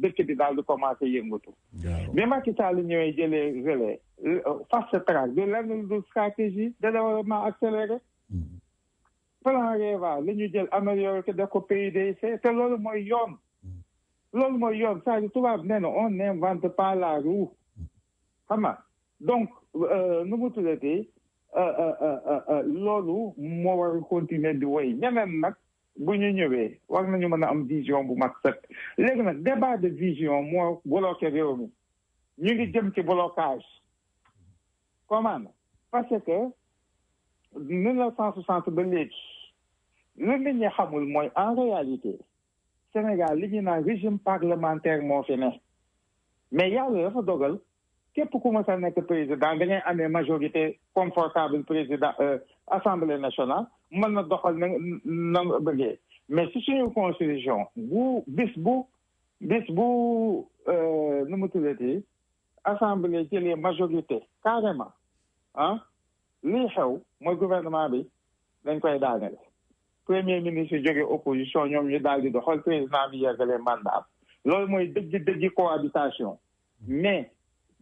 dëkk bi daal di commencé yëngatu. bi Macky Sall ñëwee jëlee relais fast track du lenn du stratégie de développement accéléré. plan REVA la ñu jël amélioré ko def ko PUDC te loolu mooy yoon. loolu mooy yoon c'est-à-dire tubaab nee na on n'invente pas la roue. xam nga donc nu mu tuddati loolu moo war a continuer di wéy ñeneen nag bu ñu ñëwee war nañu mën a am vision bu mag sëkk léegi nag débat de vision moo bloqué réew mi ñu ngi jëm ci blocage comment parce que 1960 ba léegi lu nit ñi xamul mooy en réalité Sénégal li ñu naan régime parlementaire moo fi ne mais yàlla dafa dogal képp ku ma sa nekk président da ngay amee majorité confortable président assemblée nationale mën na doxal na nga bëggee mais si suñu constitution bis bu nu mu tuddati assemblée jëlee majorité carrément lii xew mooy gouvernement bi dañ koy daaneel premier ministre jóge opposition ñoom ñu daal di doxal président bi yeggalee mandat loolu mooy dëgg cohabitation mais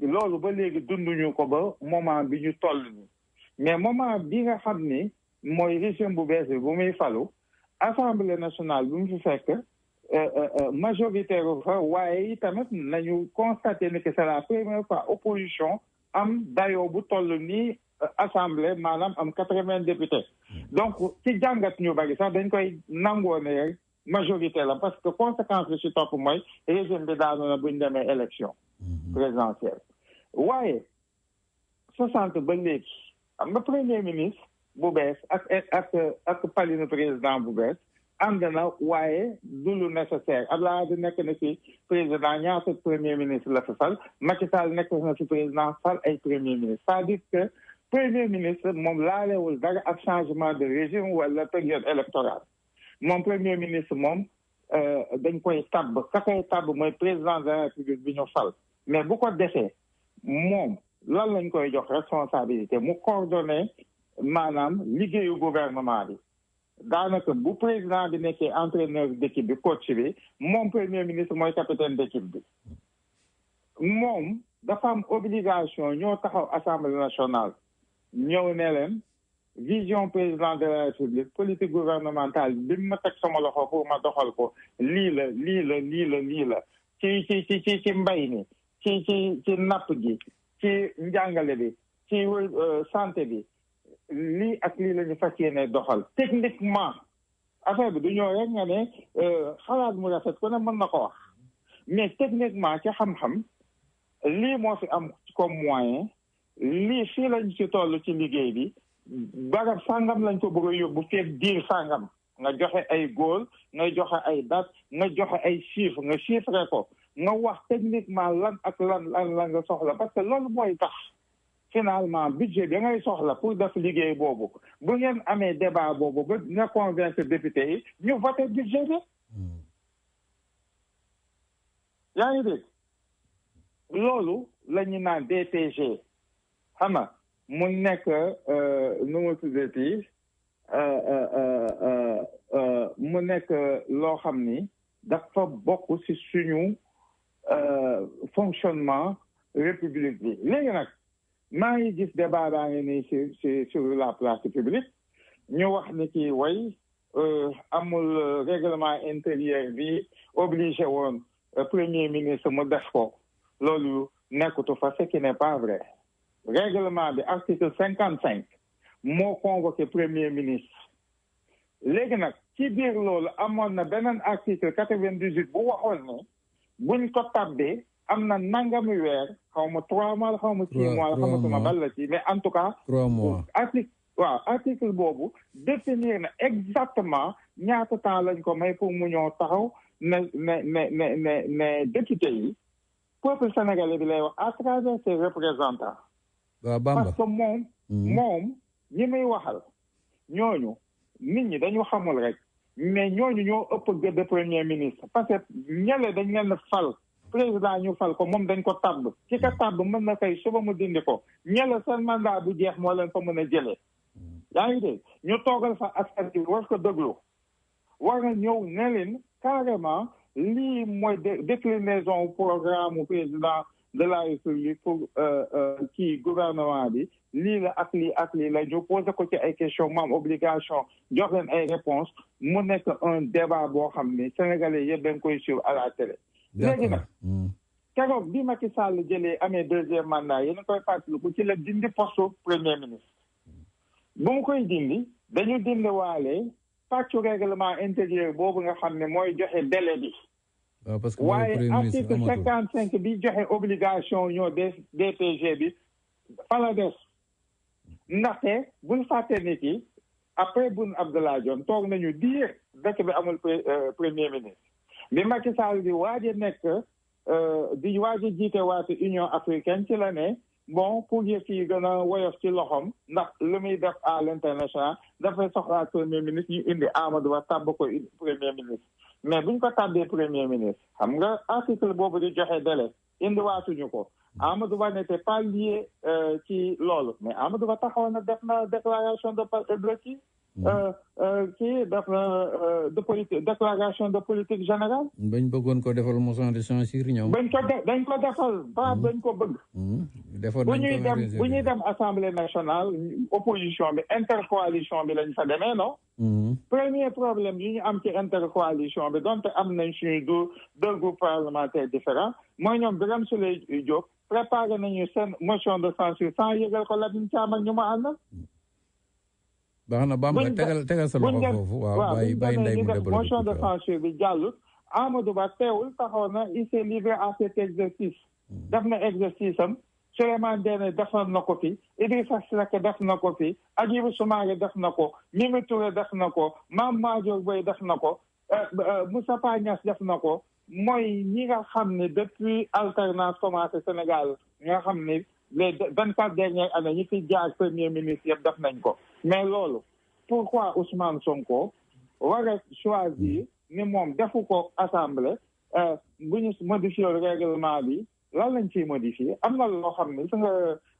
loolu ba léegi dunduñu ko ba moment bi ñu toll ni mais moment bi nga xam ni mooy régime bu bees bi bu muy falu assemblée nationale bu mu fi fekk majoritaire fa waaye tamit nañu constaté ni que c'est la première fois opposition am dayoo bu toll nii assemblée maanaam am 80 députés donc ci jàngat ñu bari sax dañ koy nangoo ne rek majorité la parce que conséquence bi ci topp mooy régime bi daanu na bu ñu demee élection présidentielle waaye 60 ba léegi am nga premier ministre bu bees ak palinu président bu bees ànd na waaye du lu nécessaire Abdoulaye Wade nekk na ci président ñaata premier ministre la fi fal Macky Sall nekk na ci président fal ay premier ministre c'est-à-dire que premier ministre moom laalewul dara ak changement de régime wala période électorale moom premier ministre moom dañ koy tabb ka koy tabb mooy président de la république bi ñu fal mais bu ko defee moom lan lañ koy jox responsabilité mu coordonné maanaam liggéeyu gouvernement bi daanaka bu président bi nekkee entraîneur d'équipe bi coach bi moom premier ministre mooy capitaine d'équipe bi moom dafa am obligation ñoo taxaw assemblée nationale ñëw ne leen vision président de la république politique gouvernementale bi ma teg sama loxo pour ma doxal ko lii la ci mbay mi ci napp gi ci njàngale bi ci santé bi lii ak lii la ñu fas yéene doxal techniquement affaire bi du ñëw rek nga ne xalaat mu rafet ku ne mën na ko wax mais techniquement ci xam-xam lii moo fi am comme moyen lii fii lañ ci toll ci liggéey bi barab sàngam lañ ko bëgg a yóbbu feeg diir sàngam nga joxe ay góol nga joxe ay date nga joxe ay chiffre nga chiffré ko nga wax techniquement lan ak lan nga soxla parce que loolu mooy tax finalement budget bi ngay soxla pour def liggéey boobu bu ngeen amee débat boobu ba nga convaincre député yi ñu voté budget bi yaa ngi dégg loolu la ñu naan DPG xam nga mu nekk nu mu tuddati mu nekk loo xam ni dafa bokk ci suñu fonctionnement république bi léegi nag maa ngi gis débat baa ngi nii sur la place publique ñu wax ni ki way amul règlement intérieur bi obligé woon premier ministre mu def ko loolu nekkutu fa ce qui n'est pas vrai règlement bi article 55 moo convoqué premier ministre léegi nag ci biir loolu amoon na beneen article 98 bu waxoon ne buñ ko tabbee am na nangami weer xaw ma 3 mois la xaw ma 6 mois la xamatuma bal la ci mais en tout cas 3 mois article boobu définir na exactement ñaata temps lañ ko may pour mu ñëw taxaw ne député yi peuple sénégalais bi lay wax à travers ses représentants parce que moom ñi muy waxal ñooñu nit ñi dañu xamul rek mais ñooñu ñoo ëpp gëdd premier ministre parce que ñele dañ leen fal président ñu fal ko moom dañ ko tabb ci ka tabb mën na kay suba mu dindi ko ñele seen mandat bu jeex moo leen fa mën a jëlee yaa ngi dégg ñu toogal fa askan bi war ko déglu war a ñëw ne leen carrément lii mooy déclinaison programme président de la République pour kii gouvernement bi lii la ak lii la ñu posé ko ci ay question mu am obligation jox leen ay réponse mu nekk un débat boo xam ne sénégalais yëpp dañ koy suivre à la télé. léegi nag keroog bi Macky Sall jëlee amee deuxième mandat yéen a koy fàttaliku ci la dindi poste premier ministre bu mu koy dindi dañu dindi waale pàccu règlement intérieur boobu nga xam ne mooy joxe délai bi. parce que waaye article 55 bi joxe obligation ñoo DPG bi fa la des ndaxte buñ fàtte ni ki après Boun Abdallah Dionne toog nañu diir dëkk bi amul premier ministre bi Macky Sall di waaj a nekk di waaj a jiite waate Union africaine ci la ne bon pour yëf yi gën a woyof ci loxom ndax lu muy def à l'international dafay soxlaa premier ministre ñu indi Amadou Ba tàbb ko premier ministre mais buñ ko tàbbee premier ministre xam nga article boobu di joxe délai indi waatuñu ko Amadou Ba n'était pas lié ci loolu mais Amadou Ba taxaw na def na déclaration de kii def na de politique déclaration de politique générale. bañ bëggoon ko defal motion de censure ñoom. dañ ko defal ba dañ ko bëgg. defoon bu ñuy dem assemblée nationale opposition bi intercoalition bi lañ fa demee non. premier problème yi ñu am ci intercoalition bi donte am nañ suñu deux groupes parlementaires différents mooy ñoom Birame Souleye Diop préparé nañu seen motion de censure sans yëgal ko Lamine Thiam ak ñu ma àndal. baax na Bamba tegal sa loxo foofu waaw bàyyi ndey mu développé motion de censure bi jàllut Amadou Ba teewul taxaw na il s'est livré à cet exercice def na exercice am Souleymane Ndéné defoon na ko fi Idrissa Seck def na ko fi Hadjibou Soumaré def na ko Mimi Touré def na ko Mame Madior Boye def na ko Moustapha Niasse def na ko mooy ñi nga xam ne depuis alternance commencé Sénégal nga xam ne les 24 dernières années ñi fi jaar premier ministre yëpp def nañ ko mais loolu pourquoi Ousmane Sonko war a choisir ni moom defu ko assemblée bu ñu modifier le règlement bi lan lañ ciy modifier am na loo xam ne su nga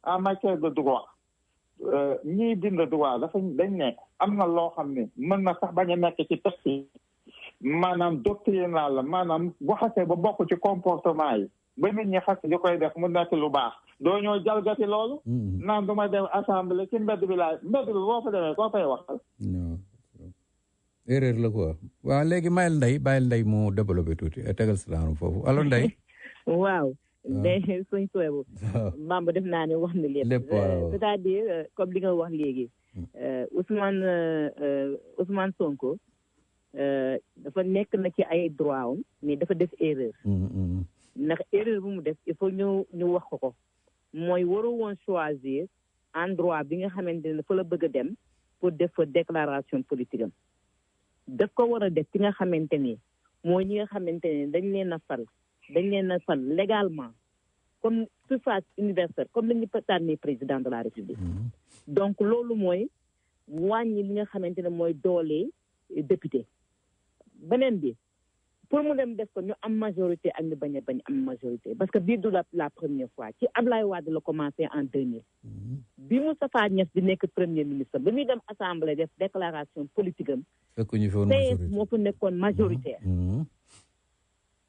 en matière de droit ñiy bind droit dañ ne am na loo xam ne mën na sax bañ a nekk ci texte yi maanaam doctrinal la maanaam bu xasee ba bokk ci comportement yi ba nit ñi xas di koy def mu nekk lu baax doo ñoo jalgati loolu naan du ma dem assemblée ci mbedd bi boo fa demee koo fay waxal erreur la quoi waaw léegi bàyyil Ndeye mu développé tuuti tegal si laanu foofu alors Ndeye waaw day suñ soobu Bamba def naa ne wax na lépp c'est-à-dire comme li nga wax léegi Ousmane Sonko dafa nekk na ci ay droit am mais dafa def erreur ndax erreur bu mu def il faut ñu wax ko mooy waru woon choisir endroit bi nga xamante ne fa la bëgg a dem pour def fa déclaration politique am daf ko war a def ci nga xamante ni mooy ñi nga xamante ne dañ leen a fal légalement comme suffrage universel comme la ñu tànnee président de la république donc loolu mooy wàññi li nga xamante ne mooy doole député beneen bi pour mu dem def ko ñu am majorité ak ñu bañ am majorité parce que bii du la première fois ci Ablaye Wade la commencé en 2000 bi Moustapha Niasse di nekk premier ministre ba muy dem assemblée def déclaration politique am PS moo fa nekkoon majoritaire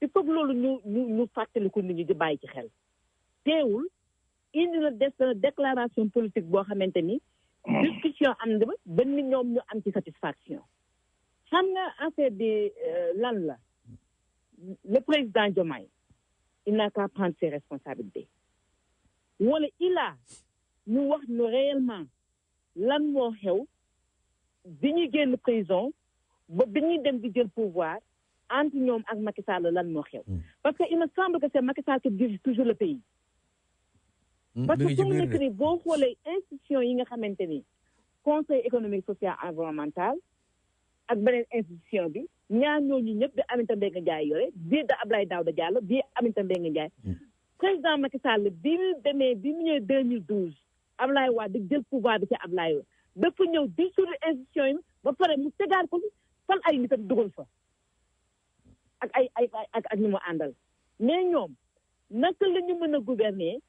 il faut que loolu ñu fàttaliku nit ñi di bàyyi ci xel teewul indi na def déclaration politique boo xamante ni discussion am na ba nit ñoom ñu am ci satisfaction xam nga affaire bi lan la le président Diomaye il n'a qu'à prendre ses responsabilités wala ñu wax ñu réellement lan moo xew bi ñuy génn prison ba bi ñuy dem di jël pouvoir entre ñoom ak Macky Sall lan moo xew parce que il me semble que c'est Macky Sall qui dirige toujours le pays parce que fu mu nekk ni boo xoolee institution yi nga xamante ni conseil économique social environnemental ak beneen institution bi ñaar ñooñu ñëpp di Aminata Mbengue Ndiaye yore bii da Abdoulaye Daouda Diallo bii Aminata Mbengue Ndiaye président Macky Sall bi mu ñëwee 2012 Abdoulaye Wade di jël pouvoir bi ci Abdoulaye Wade dafa ñëw dissoudre institution yi ba pare mu tegaat ko fi fan ay nitam dugal fa ak ñu mu àndal mais ñoom naka la ñu mën a gouverner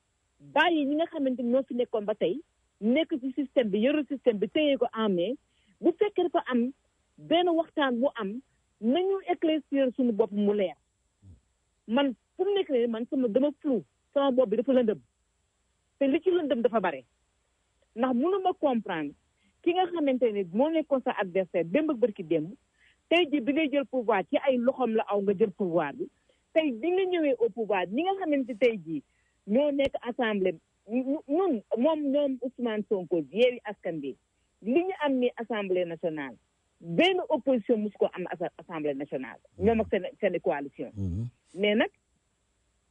bàyyi ñi nga xamante ni ñoo fi nekkoon ba tey nekk ci système bi yoru système bi téye ko en main bu fekkee dafa am benn waxtaan bu am nañu éclaircir suñu bopp mu leer man fu mu nekk nii man dama flou sama bopp bi dafa lëndëm te li ci lëndëm dafa bare ndax mënuma comprendre ki nga xamante ne moo nekkoon sa adversaire démb ak bërki démb tey ji bi ngay jël pouvoir ci ay loxoom la aw nga jël pouvoir bi tey bi nga ñëwee au pouvoir ñi nga xamante tey jii ñoo nekk assemblée ñun ñoom Ousmane Sonko Yewwi Askan Wi li ñu am ni assemblée nationale benn opposition musu ko am assemblée nationale ñoom ak seen coalition mais nag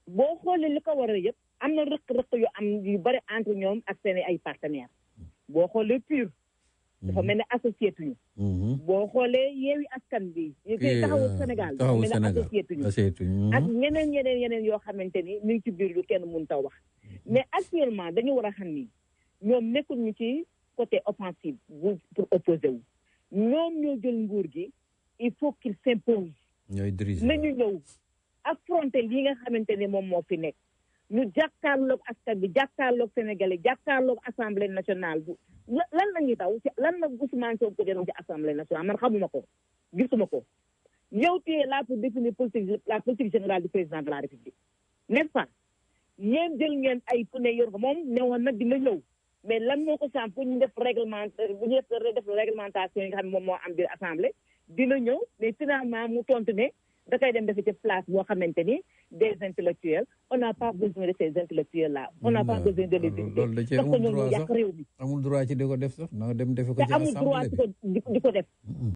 boo xoolee li ko war a yëpp am na rëq-rëq yu am yu bari entre ñoom ak seen ay partenaires boo xoolee PUR dafa mel ne associé tuñu boo xoolee Yewwi Askan Wi taxawu Sénégal dafa mel ne associé tuñu ak yeneen yoo xamante ni ñu ngi ci biir lu kenn mun taw wax mais actuellement dañu war a xam ni ñoom nekkul ñu ci côté offensif pour opposer wu ñoom ñoo jël nguur gi il faut qu'il s'impose nañu ñëw affronter li nga xamante ni moom moo fi nekk ñu jàkkaarloog askan bi jàkkaarloog Sénégalais jàkkaarloog assemblée nationale bu lan la ñuy taw ci lan la Ousmane Sonko jëloon ci assemblée nationale man xamuma ko gisuma ko yow tu es là pour définir la politique générale du président de la République n'est-ce pas yéen jël ngeen ay ku ne yor ko moom ne woon nag dina ñëw mais lan moo ko sàmm pour ñu def réglementation yi nga xam ne moom moo am biir assemblée dina ñëw mais finalement mu tontu ne da koy dem defi ci place boo xamante ni des intellectuels on n'a pas besoin de ces intellectuels là on n'a pas besoin de les éviter parce que ñoom ñu yàq réew mi amul droit ci di ko def sax na dem defi ko ci amul droit assemblée di ko def